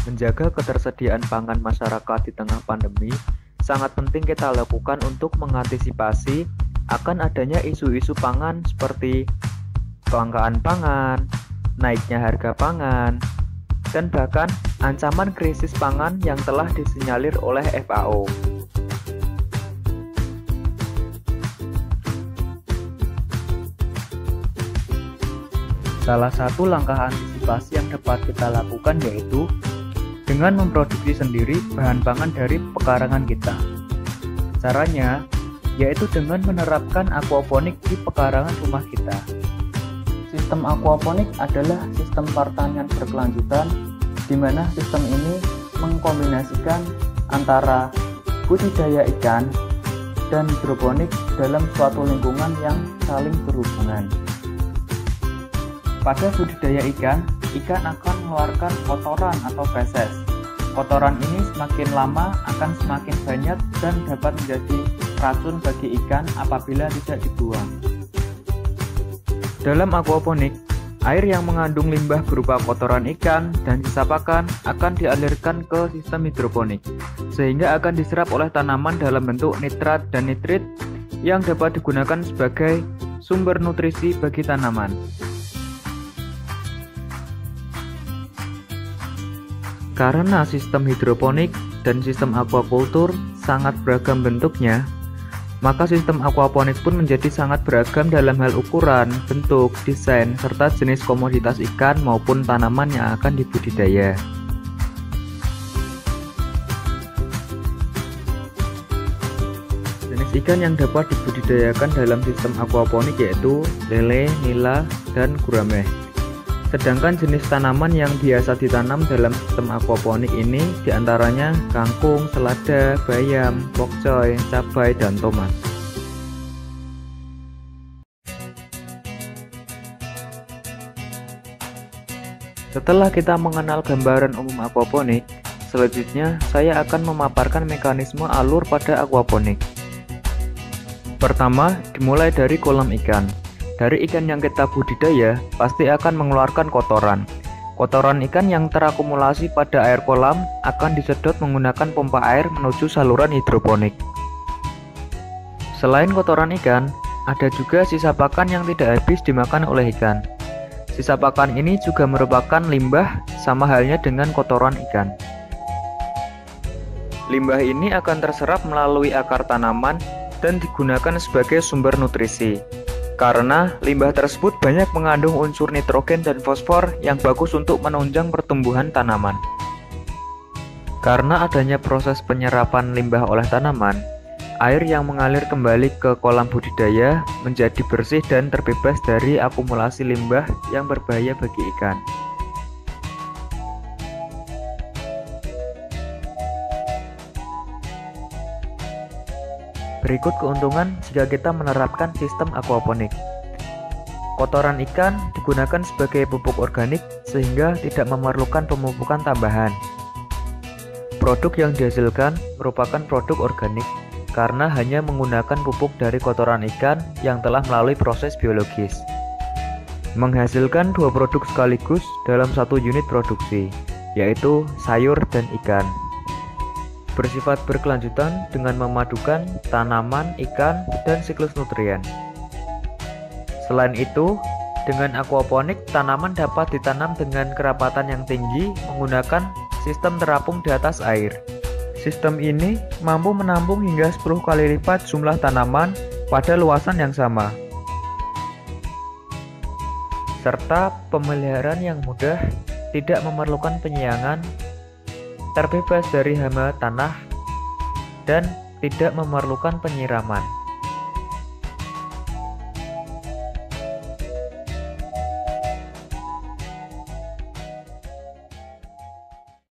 menjaga ketersediaan pangan masyarakat di tengah pandemi sangat penting kita lakukan untuk mengantisipasi akan adanya isu-isu pangan seperti kelangkaan pangan, naiknya harga pangan, dan bahkan ancaman krisis pangan yang telah disinyalir oleh FAO. Salah satu langkah antisipasi yang dapat kita lakukan yaitu dengan memproduksi sendiri bahan pangan dari pekarangan kita. Caranya yaitu dengan menerapkan aquaponik di pekarangan rumah kita. Sistem aquaponik adalah sistem pertanian berkelanjutan di mana sistem ini mengkombinasikan antara budidaya ikan dan hidroponik dalam suatu lingkungan yang saling berhubungan. Pada budidaya ikan akan mengeluarkan kotoran atau feses. Kotoran ini semakin lama akan semakin banyak dan dapat menjadi racun bagi ikan apabila tidak dibuang. Dalam aquaponik, air yang mengandung limbah berupa kotoran ikan dan sisa pakan akan dialirkan ke sistem hidroponik, sehingga akan diserap oleh tanaman dalam bentuk nitrat dan nitrit yang dapat digunakan sebagai sumber nutrisi bagi tanaman. Karena sistem hidroponik dan sistem aquacultur sangat beragam bentuknya, maka sistem aquaponik pun menjadi sangat beragam dalam hal ukuran, bentuk, desain, serta jenis komoditas ikan maupun tanaman yang akan dibudidaya. Jenis ikan yang dapat dibudidayakan dalam sistem aquaponik yaitu lele, nila, dan gurame. Sedangkan jenis tanaman yang biasa ditanam dalam sistem aquaponik ini diantaranya kangkung, selada, bayam, pokcoy, cabai, dan tomat. Setelah kita mengenal gambaran umum aquaponik, selanjutnya saya akan memaparkan mekanisme alur pada aquaponik. Pertama, dimulai dari kolam ikan. Dari ikan yang kita budidaya, pasti akan mengeluarkan kotoran. Kotoran ikan yang terakumulasi pada air kolam akan disedot menggunakan pompa air menuju saluran hidroponik. Selain kotoran ikan, ada juga sisa pakan yang tidak habis dimakan oleh ikan. Sisa pakan ini juga merupakan limbah sama halnya dengan kotoran ikan. Limbah ini akan terserap melalui akar tanaman dan digunakan sebagai sumber nutrisi. Karena limbah tersebut banyak mengandung unsur nitrogen dan fosfor yang bagus untuk menunjang pertumbuhan tanaman. Karena adanya proses penyerapan limbah oleh tanaman, air yang mengalir kembali ke kolam budidaya menjadi bersih dan terbebas dari akumulasi limbah yang berbahaya bagi ikan. Berikut keuntungan jika kita menerapkan sistem aquaponik. Kotoran ikan digunakan sebagai pupuk organik sehingga tidak memerlukan pemupukan tambahan. Produk yang dihasilkan merupakan produk organik karena hanya menggunakan pupuk dari kotoran ikan yang telah melalui proses biologis. Menghasilkan dua produk sekaligus dalam satu unit produksi, yaitu sayur dan ikan. Bersifat berkelanjutan dengan memadukan tanaman, ikan, dan siklus nutrien. Selain itu, dengan aquaponik, tanaman dapat ditanam dengan kerapatan yang tinggi menggunakan sistem terapung di atas air. Sistem ini mampu menampung hingga 10 kali lipat jumlah tanaman pada luasan yang sama. Serta pemeliharaan yang mudah, tidak memerlukan penyiangan, terbebas dari hama tanah, dan tidak memerlukan penyiraman.